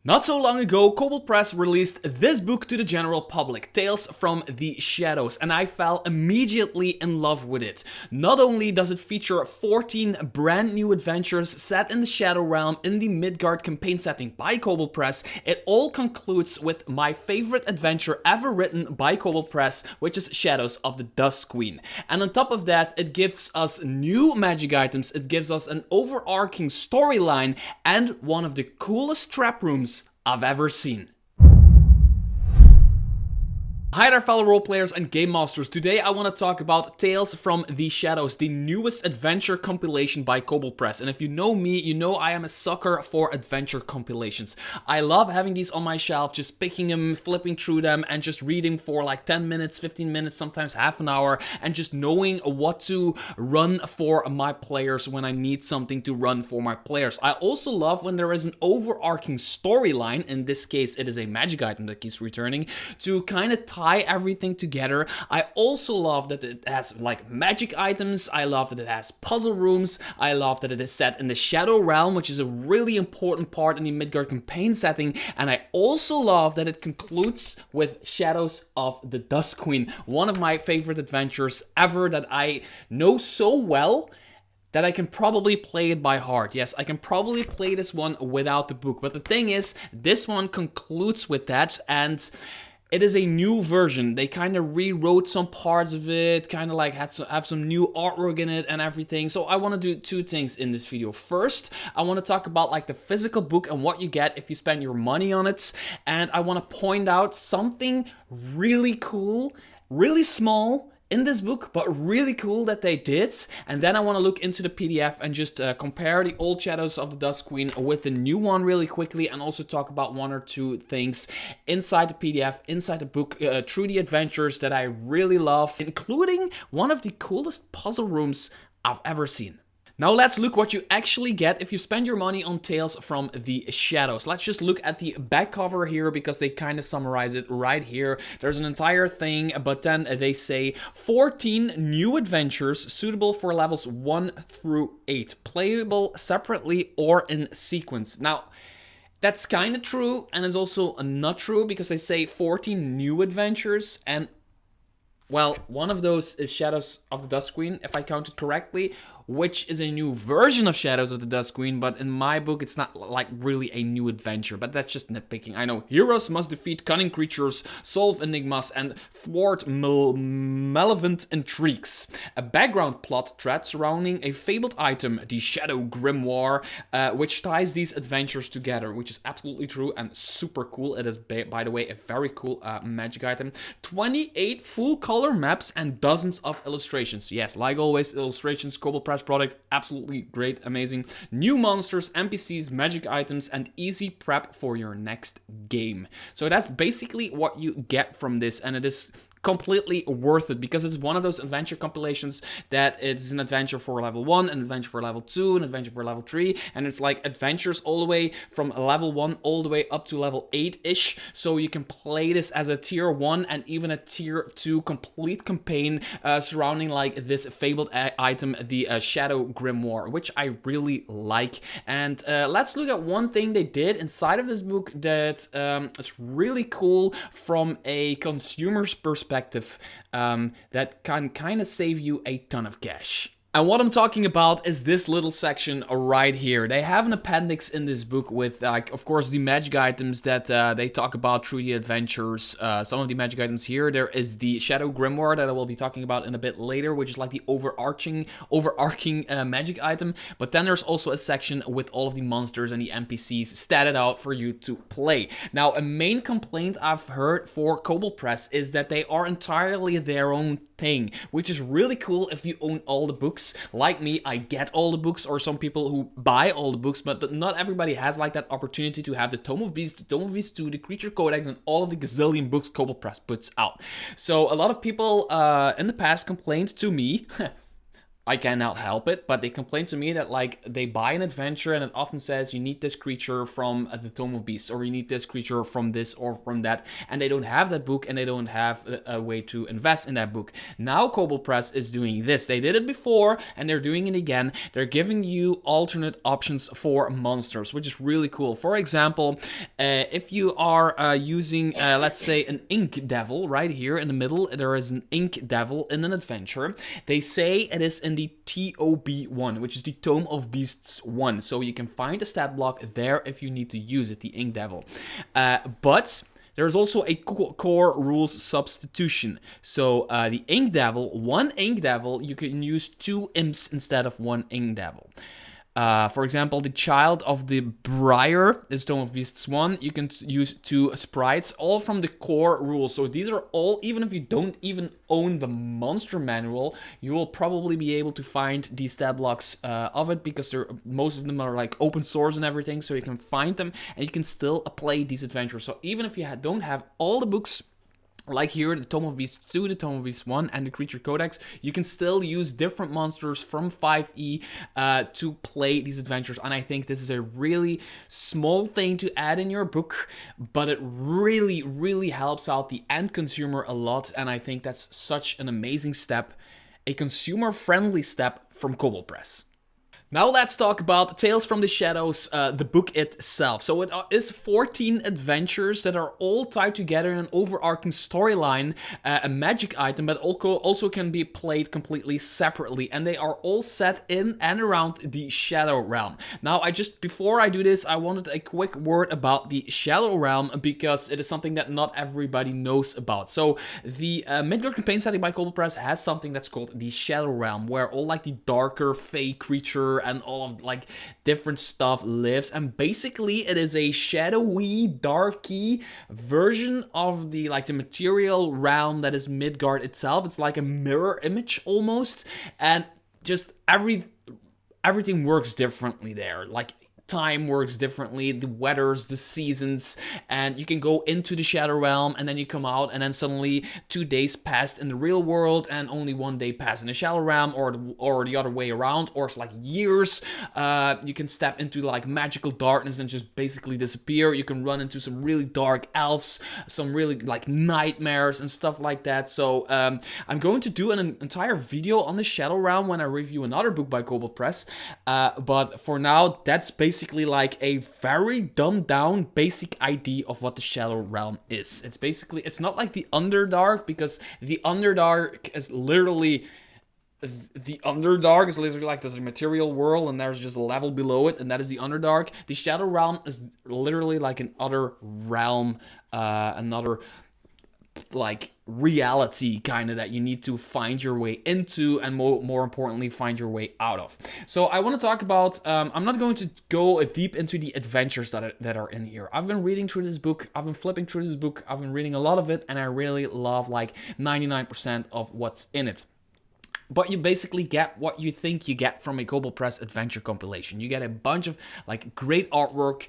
Not so long ago, Kobold Press released this book to the general public, Tales from the Shadows, and I fell immediately in love with it. Not only does it feature 14 brand new adventures set in the Shadow Realm in the Midgard Campaign setting by Kobold Press, it all concludes with my favorite adventure ever written by Kobold Press, which is Shadows of the Dusk Queen. And on top of that, it gives us new magic items, it gives us an overarching storyline, and one of the coolest trap rooms I've ever seen. Hi there fellow roleplayers and game masters. Today I want to talk about Tales from the Shadows, the newest adventure compilation by Kobold Press. And if you know me, you know I am a sucker for adventure compilations. I love having these on my shelf, just picking them, flipping through them, and just reading for like 10 minutes, 15 minutes, sometimes half an hour, and just knowing what to run for my players when I need something to run for my players. I also love when there is an overarching storyline, in this case it is a magic item that keeps returning, to kind of tie everything together. I also love that it has like magic items. I love that it has puzzle rooms. I love that it is set in the Shadow Realm, which is a really important part in the Midgard Campaign setting. And I also love that it concludes with Shadows of the Dusk Queen, one of my favorite adventures ever that I know so well that I can probably play it by heart. Yes, I can probably play this one without the book. But the thing is, this one concludes with that, and it is a new version. They kind of rewrote some parts of it, kind of like have some new artwork in it and everything. So I want to do two things in this video. First, I want to talk about like the physical book and what you get if you spend your money on it. And I want to point out something really cool, really small in this book, but really cool that they did. And then I want to look into the PDF and just compare the old Shadows of the Dusk Queen with the new one really quickly, and also talk about one or two things inside the PDF, inside the book, through the adventures that I really love, including one of the coolest puzzle rooms I've ever seen. Now let's look what you actually get if you spend your money on Tales from the Shadows. Let's just look at the back cover here, because they kind of summarize it right here. There's an entire thing, but then they say 14 new adventures suitable for levels 1 through 8, playable separately or in sequence. Now, that's kind of true, and it's also not true, because they say 14 new adventures, and well, one of those is Shadows of the Dusk Queen, if I counted correctly, which is a new version of Shadows of the Dusk Queen, but in my book it's not like really a new adventure, but that's just nitpicking. I know. Heroes must defeat cunning creatures, solve enigmas, and thwart malevolent intrigues. A background plot thread surrounding a fabled item, the Shadow Grimoire, which ties these adventures together, which is absolutely true and super cool. It is, by the way, a very cool magic item. 28 full color maps and dozens of illustrations. Yes, like always, illustrations, Kobold Press product, absolutely great, amazing. New monsters, NPCs, magic items, and easy prep for your next game. So that's basically what you get from this, and it is completely worth it, because it's one of those adventure compilations that it's an adventure for level 1, an adventure for level 2, an adventure for level 3, and it's like adventures all the way from level 1 all the way up to level 8-ish, so you can play this as a tier 1 and even a tier 2 complete campaign surrounding like this fabled item, the Shadow Grimoire, which I really like. And let's look at one thing they did inside of this book that is really cool from a consumer's perspective, that can kind of save you a ton of cash. And what I'm talking about is this little section right here. They have an appendix in this book with, like, of course, the magic items that they talk about through the adventures. Some of the magic items here. There is the Shadow Grimoire that I will be talking about in a bit later, which is like the overarching magic item. But then there's also a section with all of the monsters and the NPCs statted out for you to play. Now, a main complaint I've heard for Kobold Press is that they are entirely their own thing, which is really cool if you own all the books. Like me, I get all the books, or some people who buy all the books, but not everybody has like that opportunity to have the Tome of Beasts, the Tome of Beasts 2, the Creature Codex, and all of the gazillion books Kobold Press puts out. So a lot of people in the past complained to me I cannot help it, but they complain to me that like they buy an adventure and it often says you need this creature from the Tome of Beasts, or you need this creature from this or from that, and they don't have that book and they don't have a way to invest in that book. Now Kobold Press is doing this. They did it before and they're doing it again. They're giving you alternate options for monsters, which is really cool. For example, if you are using, let's say, an Ink Devil right here in the middle, there is an Ink Devil in an adventure. They say it is in the TOB1, which is the Tome of Beasts 1. So you can find a stat block there if you need to use it, the Ink Devil. But there's also a core rules substitution. So the Ink Devil, one Ink Devil, you can use 2 imps instead of 1 Ink Devil. For example, the Child of the Briar is Tome of Beasts 1. You can use 2 sprites, all from the core rules. So these are all, even if you don't even own the monster manual, you will probably be able to find these stat blocks of it, because most of them are like open source and everything, so you can find them and you can still play these adventures. So even if you don't have all the books, like here, the Tome of Beasts 2, the Tome of Beasts 1, and the Creature Codex, you can still use different monsters from 5e to play these adventures. And I think this is a really small thing to add in your book, but it really, really helps out the end consumer a lot. And I think that's such an amazing step, a consumer-friendly step from Kobold Press. Now let's talk about Tales from the Shadows, the book itself. So it is 14 adventures that are all tied together in an overarching storyline, a magic item that also can be played completely separately, and they are all set in and around the Shadow Realm. Now, before I do this, I wanted a quick word about the Shadow Realm, because it is something that not everybody knows about. So the Midgard Campaign setting by Kobold Press has something that's called the Shadow Realm, where all like the darker fey creature and all of like different stuff lives, and basically it is a shadowy, darky version of the material realm that is Midgard itself. It's like a mirror image almost, and just everything works differently there. Like, time works differently, the weathers, the seasons, and you can go into the Shadow Realm and then you come out and then suddenly 2 days passed in the real world and only 1 day passed in the Shadow Realm, or the other way around, or it's like years. You can step into like magical darkness and just basically disappear. You can run into some really dark elves, some really like nightmares and stuff like that. So I'm going to do an entire video on the Shadow Realm when I review another book by Kobold Press, but for now, that's basically like a very dumbed down basic idea of what the Shadow Realm is. It's not like the Underdark, because the Underdark is literally like there's a material world and there's just a level below it, and that is the Underdark. The Shadow Realm is literally like an other realm, another like reality kind of that you need to find your way into, and more importantly find your way out of. So I want to talk about, I'm not going to go deep into the adventures that are in here. I've been reading through this book, I've been flipping through this book, I've been reading a lot of it, and I really love like 99% of what's in it. But you basically get what you think you get from a Kobold Press adventure compilation. You get a bunch of like great artwork,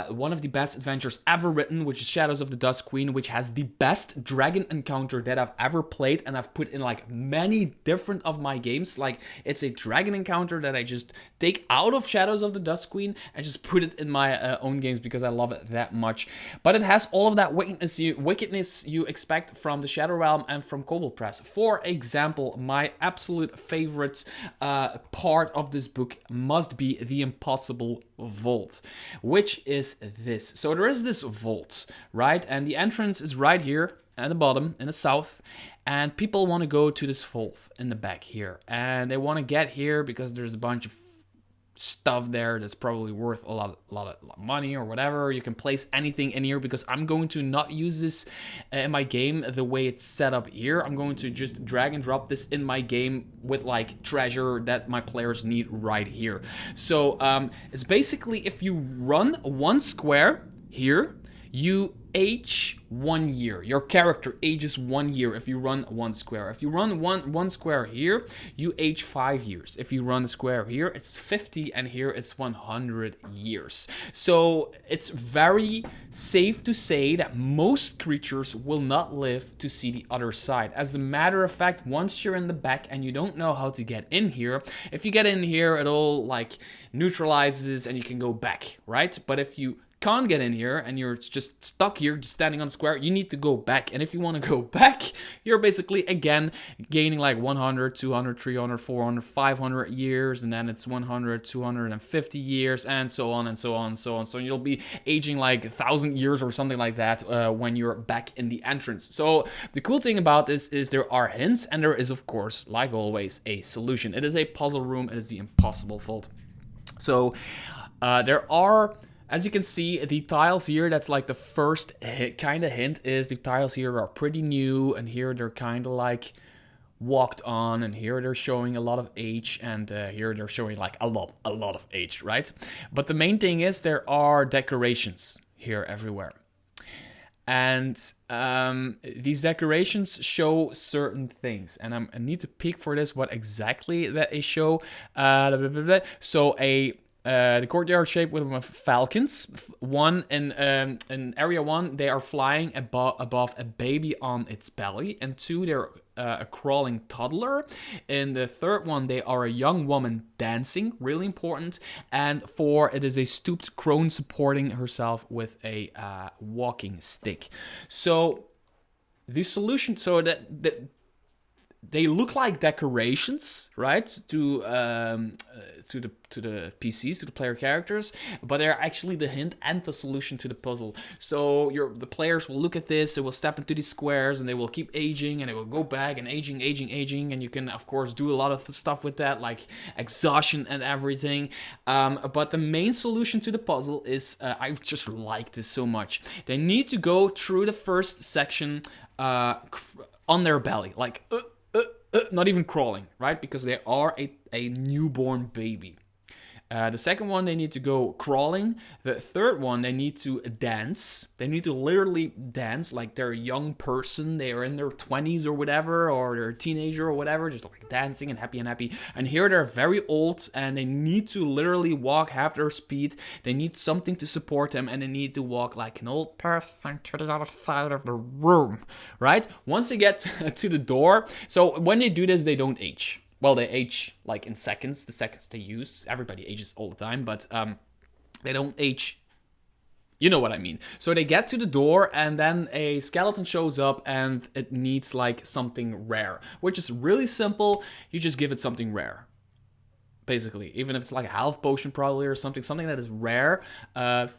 one of the best adventures ever written, which is Shadows of the Dusk Queen, which has the best dragon encounter that I've ever played, and I've put in like many different of my games. Like, it's a dragon encounter that I just take out of Shadows of the Dusk Queen and just put it in my own games because I love it that much. But it has all of that wickedness you expect from the Shadow Realm and from Kobold Press. For example, my absolute favorite part of this book must be the Impossible Vault, which is this. So there is this vault, right? And the entrance is right here at the bottom in the south, and people want to go to this vault in the back here, and they want to get here because there's a bunch of stuff there that's probably worth a lot of money or whatever. You can place anything in here, because I'm going to not use this in my game the way it's set up here. I'm going to just drag and drop this in my game with like treasure that my players need right here. So it's basically, if you run 1 square here, you age 1 year. Your character ages 1 year if you run 1 square. If you run one square here, you age 5 years. If you run a square here, it's 50, and here it's 100 years. So it's very safe to say that most creatures will not live to see the other side. As a matter of fact, once you're in the back and you don't know how to get in here, if you get in here, it all like neutralizes and you can go back, right? But if you can't get in here and you're just stuck here, just standing on the square, you need to go back. And if you want to go back, you're basically again gaining like 100, 200, 300, 400, 500 years, and then it's 100, 250 years, and so on and so on and so on. So you'll be aging like 1,000 years or something like that when you're back in the entrance. So the cool thing about this is there are hints, and there is, of course, like always, a solution. It is a puzzle room. It is the impossible vault. So there are, as you can see, the tiles here, that's like the first kind of hint, is the tiles here are pretty new, and here they're kind of like walked on, and here they're showing a lot of age, and here they're showing like a lot of age, right? But the main thing is there are decorations here everywhere. And these decorations show certain things, and I need to peek for this, what exactly that they show. So the courtyard shape with falcons. One in area 1, they are flying above a baby on its belly, and 2, they're a crawling toddler. In the third one, they are a young woman dancing, really important. And 4, it is a stooped crone supporting herself with a walking stick. So the solution, so that they look like decorations, right, to the PCs, to the player characters, but they're actually the hint and the solution to the puzzle. So the players will look at this, they will step into these squares, and they will keep aging, and they will go back and aging, and you can of course do a lot of stuff with that, like exhaustion and everything. But the main solution to the puzzle is, I just like this so much. They need to go through the first section on their belly, like not even crawling, right? Because they are a newborn baby. The second one, they need to go crawling. The third one, they need to dance. They need to literally dance like they're a young person. They are in their 20s or whatever, or they're a teenager or whatever, just like dancing and happy and happy. And here they're very old, and they need to literally walk half their speed. They need something to support them, and they need to walk like an old person to the other side of the room, right? Once they get to the door, so when they do this, they don't age. Well, they age like in seconds, the seconds they use. Everybody ages all the time, but they don't age. You know what I mean. So they get to the door, and then a skeleton shows up, and it needs like something rare, which is really simple. You just give it something rare. Basically, even if it's like a health potion probably or something that is rare,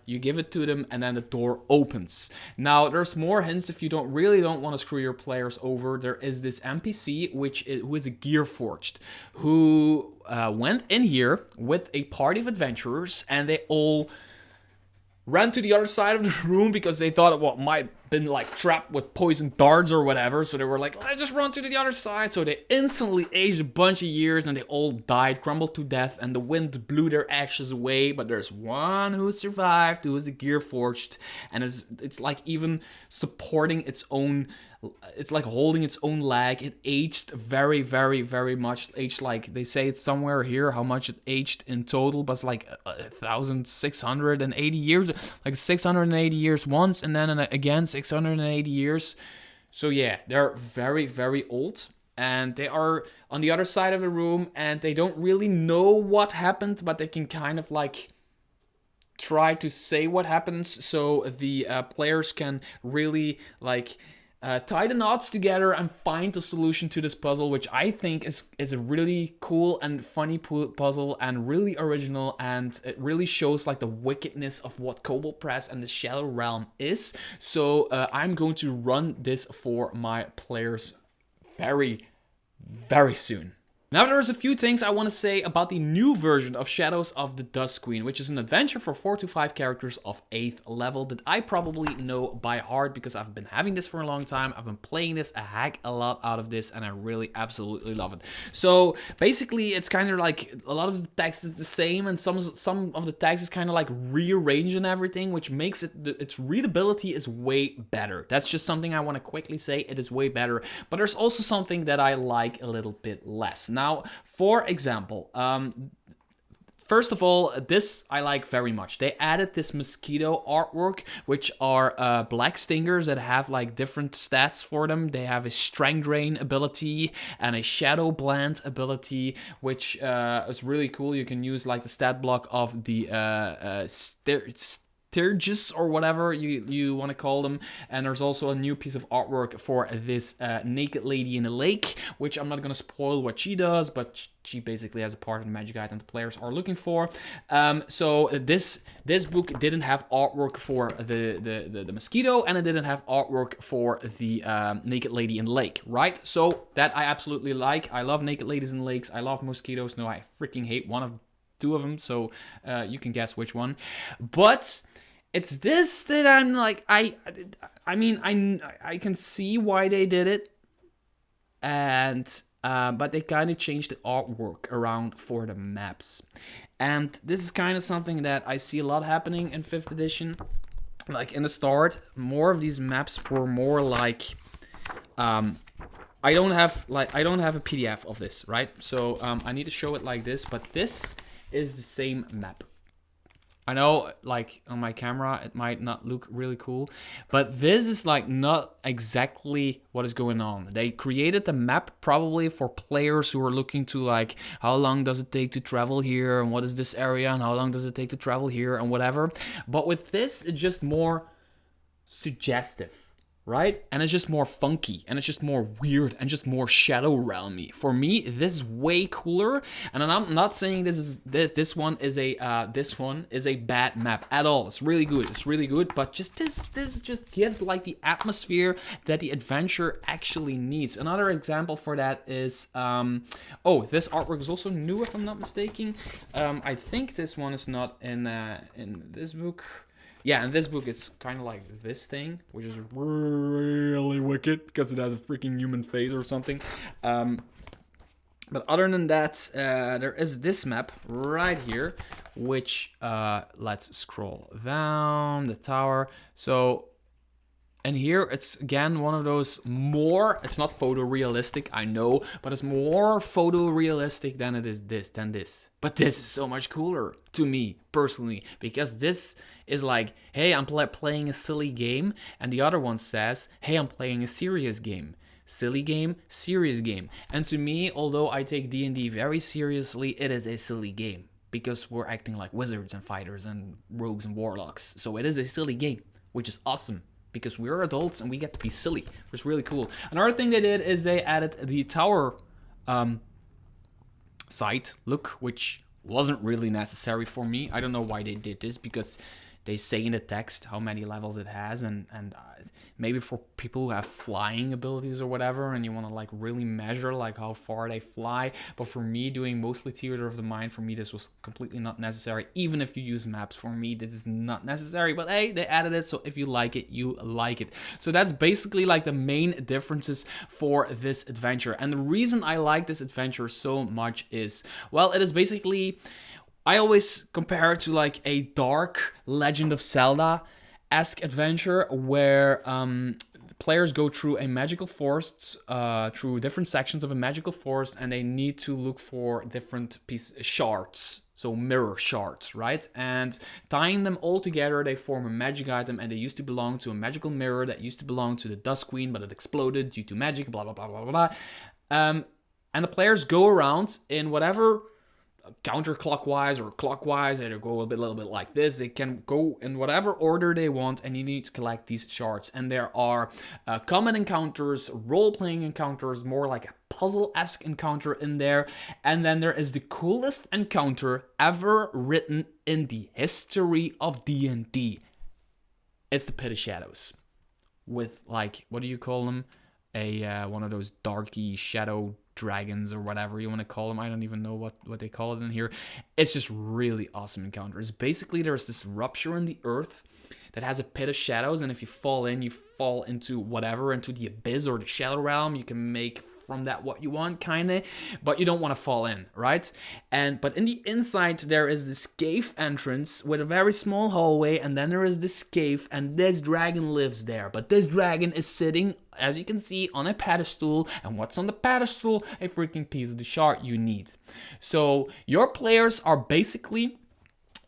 you give it to them, and then the door opens. Now, there's more hints if you don't want to screw your players over. There is this NPC, who is a Gearforged, who went in here with a party of adventurers, and they all ran to the other side of the room because they thought it might have been like trapped with poison darts or whatever. So they were like, let's just run to the other side. So they instantly aged a bunch of years, and they all died, crumbled to death, and the wind blew their ashes away. But there's one who survived, who is a Gearforged, and it's like even supporting its own. It's like holding its own leg. It aged very, very, very much. Aged like, they say it's somewhere here how much it aged in total, but it's like 1,680 years, like 680 years once, and then again 680 years. So yeah, they're very, very old, and they are on the other side of the room, and they don't really know what happened, but they can kind of like try to say what happens, so the players can really like tie the knots together and find the solution to this puzzle, which I think is a really cool and funny puzzle, and really original, and it really shows like the wickedness of what Kobold Press and the Shadow Realm is. So I'm going to run this for my players very, very soon. Now there's a few things I want to say about the new version of Shadows of the Dusk Queen, which is an adventure for 4 to 5 characters of 8th level that I probably know by heart because I've been having this for a long time. I've been playing this a heck a lot out of this, and I really absolutely love it. So basically, it's kind of like a lot of the text is the same, and some of the text is kind of like rearranging everything, which makes its readability is way better. That's just something I want to quickly say. It is way better, but there's also something that I like a little bit less. Now, for example, first of all, this I like very much. They added this mosquito artwork, which are black stingers that have like different stats for them. They have a strength drain ability and a shadow blend ability, which is really cool. You can use like the stat block of the Sturgis or whatever you want to call them. And there's also a new piece of artwork for this naked lady in a lake, which I'm not going to spoil what she does, but she basically has a part of the magic item the players are looking for. So this book didn't have artwork for the mosquito, and it didn't have artwork for the naked lady in the lake, right? So that I absolutely like. I love naked ladies in lakes. I love mosquitoes. No, I freaking hate two of them, so you can guess which one. But it's this that I'm like, I mean, I can see why they did it, and but they kind of changed the artwork around for the maps, and this is kind of something that I see a lot happening in 5th edition. Like in the start, more of these maps were more like, I don't have a PDF of this, right? So I need to show it like this, but this is the same map. I know, like, on my camera, it might not look really cool, but this is, like, not exactly what is going on. They created the map probably for players who are looking to, like, how long does it take to travel here, and what is this area, and how long does it take to travel here, and whatever. But with this, it's just more suggestive, right? And it's just more funky, and it's just more weird, and just more Shadow Realmy. For me, this is way cooler, and I'm not saying this one is a bad map at all. It's really good. It's really good, but just this just gives like the atmosphere that the adventure actually needs. Another example for that is this artwork is also new if I'm not mistaken. I think this one is not in this book. Yeah, in this book, it's kind of like this thing, which is really wicked because it has a freaking human face or something. But other than that, there is this map right here, which let's scroll down the tower. So, and here it's again one of those more, it's not photorealistic, I know, but it's more photorealistic than it is this. But this is so much cooler to me personally, because this is like, hey, I'm playing a silly game, and the other one says, hey, I'm playing a serious game. Silly game, serious game. And to me, although I take D&D very seriously, it is a silly game, because we're acting like wizards and fighters and rogues and warlocks. So it is a silly game, which is awesome, because we're adults and we get to be silly. It's really cool. Another thing they did is they added the tower site look, which wasn't really necessary for me. I don't know why they did this, because they say in the text how many levels it has, and maybe for people who have flying abilities or whatever, and you want to like really measure like how far they fly. But for me, doing mostly theater of the mind, for me this was completely not necessary. Even if you use maps, for me this is not necessary. But hey, they added it, so if you like it, you like it. So that's basically like the main differences for this adventure. And the reason I like this adventure so much is, well, it is basically, I always compare it to like a dark Legend of Zelda-esque adventure where players go through a magical forest, through different sections of a magical forest, and they need to look for different shards, so mirror shards, right? And tying them all together, they form a magic item, and they used to belong to a magical mirror that used to belong to the Dusk Queen, but it exploded due to magic, blah, blah, blah, blah, blah. And the players go around in whatever counterclockwise or clockwise, they go a little bit like this. They can go in whatever order they want, and you need to collect these shards. And there are common encounters, role-playing encounters, more like a puzzle-esque encounter in there. And then there is the coolest encounter ever written in the history of D&D. It's the Pit of Shadows, with like, what do you call them? One of those darky shadow dragons or whatever you want to call them. I don't even know what they call it in here. It's just really awesome encounters. Basically, there's this rupture in the earth that has a pit of shadows, and if you fall in, you fall into whatever, into the abyss or the shadow realm. You can make from that what you want, kinda, but you don't want to fall in, right? But in the inside there is this cave entrance with a very small hallway, and then there is this cave, and this dragon lives there. But this dragon is sitting, as you can see, on a pedestal, and what's on the pedestal? A freaking piece of the shard you need. So your players are basically,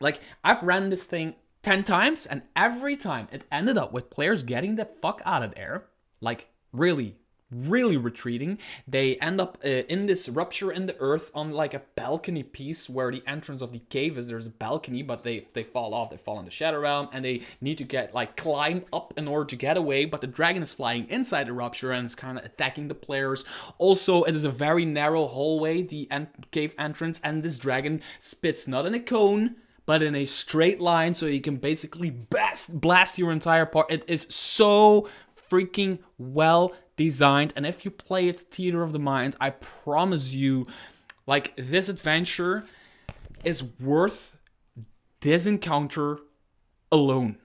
like, I've ran this thing 10 times, and every time it ended up with players getting the fuck out of there, like really retreating. They end up in this rupture in the earth on like a balcony piece where the entrance of the cave is. There's a balcony, but they fall off. They fall in the shadow realm, and they need to climb up in order to get away. But the dragon is flying inside the rupture and it's kind of attacking the players. Also, it is a very narrow hallway, the cave entrance, and this dragon spits not in a cone, but in a straight line, so you can basically blast your entire part. It is so freaking well designed, and if you play it Theater of the Mind, I promise you, like, this adventure is worth this encounter alone.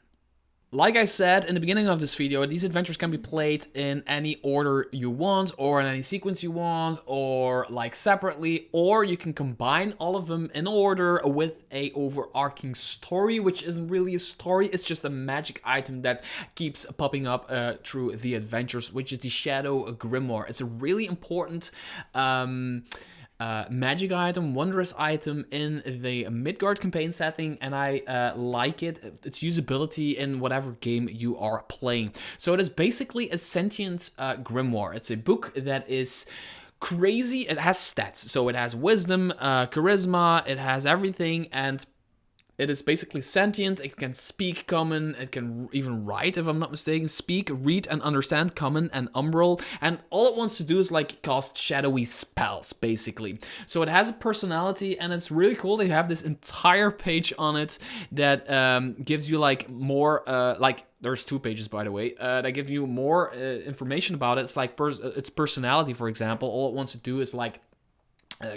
Like I said in the beginning of this video, these adventures can be played in any order you want, or in any sequence you want, or like separately, or you can combine all of them in order with a overarching story, which isn't really a story, it's just a magic item that keeps popping up through the adventures, which is the Shadow Grimoire. It's a really important magic item, wondrous item in the Midgard Campaign setting, and I like it. Its usability in whatever game you are playing. So it is basically a sentient grimoire. It's a book that is crazy. It has stats, so it has wisdom, charisma, it has everything, and it is basically sentient. It can speak Common, it can even write, if I'm not mistaken, speak, read, and understand Common and Umbral, and all it wants to do is like cast shadowy spells, basically. So it has a personality, and it's really cool. They have this entire page on it that gives you like more, there's 2 pages, by the way, that give you more information about it. It's like its personality, for example. All it wants to do is like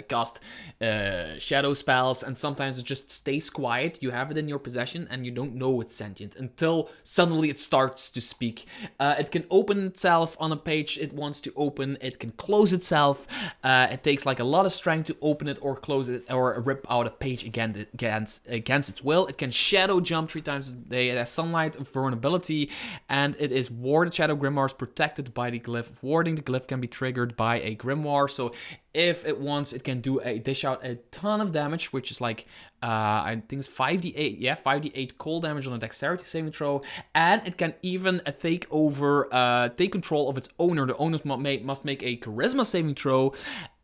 cast shadow spells, and sometimes it just stays quiet. You have it in your possession and you don't know it's sentient until suddenly it starts to speak. It can open itself on a page it wants to open. It can close itself. It takes like a lot of strength to open it or close it or rip out a page against its will. It can shadow jump 3 times a day. It has sunlight, vulnerability, and it is warded. Shadow Grimoire is protected by the glyph of warding. The glyph can be triggered by a grimoire, so if it wants, it can dish out a ton of damage, which is like, I think it's 5d8, yeah, 5d8 cold damage on a dexterity saving throw, and it can even take control of its owner. The owner must make a charisma saving throw.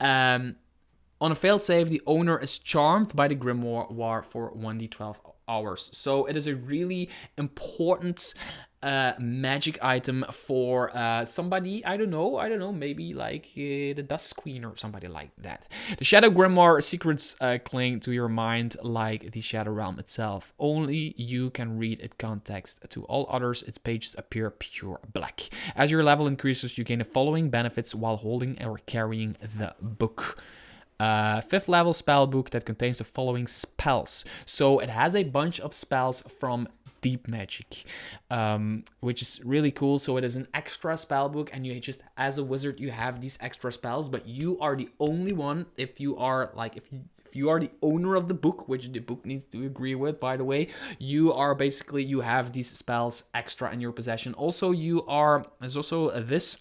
On a failed save, the owner is charmed by the grimoire for 1d12 hours. So it is a really important magic item for somebody, I don't know, maybe like the Dusk Queen or somebody like that. The Shadow Grimoire secrets cling to your mind like the Shadow Realm itself. Only you can read its context. To all others, its pages appear pure black. As your level increases, you gain the following benefits while holding or carrying the book. 5th level spell book that contains the following spells. So it has a bunch of spells from Deep Magic, which is really cool. So it is an extra spell book, and you just, as a wizard, you have these extra spells, but you are the only one, if you are the owner of the book, which the book needs to agree with, by the way, you have these spells extra in your possession. Also, there's also this.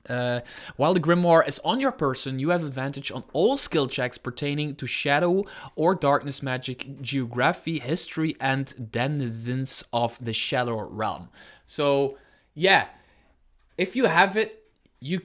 While the grimoire is on your person, you have advantage on all skill checks pertaining to shadow or darkness magic, geography, history, and denizens of the shadow realm. So yeah, if you have it, you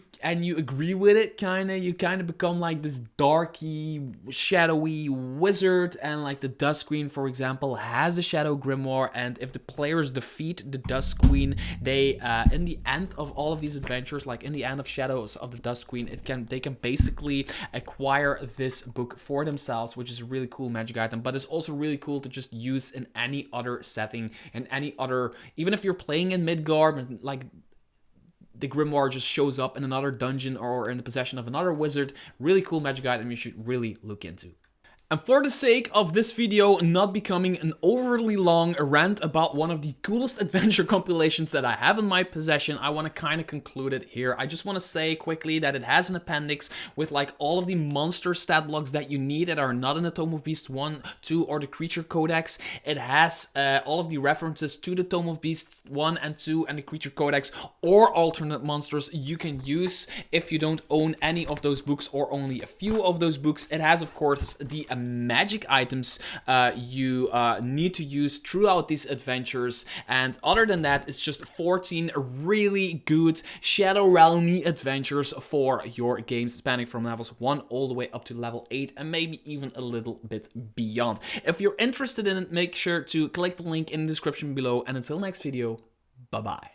agree with it, you kind of become like this darky, shadowy wizard. And like the Dusk Queen, for example, has a Shadow Grimoire, and if the players defeat the Dusk Queen, they in the end of all of these adventures, like in the end of Shadows of the Dusk Queen, they can basically acquire this book for themselves, which is a really cool magic item. But it's also really cool to just use in any other setting, in any other, even if you're playing in Midgard, like the grimoire just shows up in another dungeon or in the possession of another wizard. Really cool magic item you should really look into. And for the sake of this video not becoming an overly long rant about one of the coolest adventure compilations that I have in my possession, I want to kind of conclude it here. I just want to say quickly that it has an appendix with like all of the monster stat blocks that you need that are not in the Tome of Beasts 1, 2, or the Creature Codex. It has all of the references to the Tome of Beasts 1 and 2 and the Creature Codex, or alternate monsters you can use if you don't own any of those books or only a few of those books. It has, of course, the magic items you need to use throughout these adventures, and other than that, it's just 14 really good Shadow Realm-y adventures for your games, spanning from levels 1 all the way up to level 8 and maybe even a little bit beyond. If you're interested in it, make sure to click the link in the description below, and until next video, bye bye.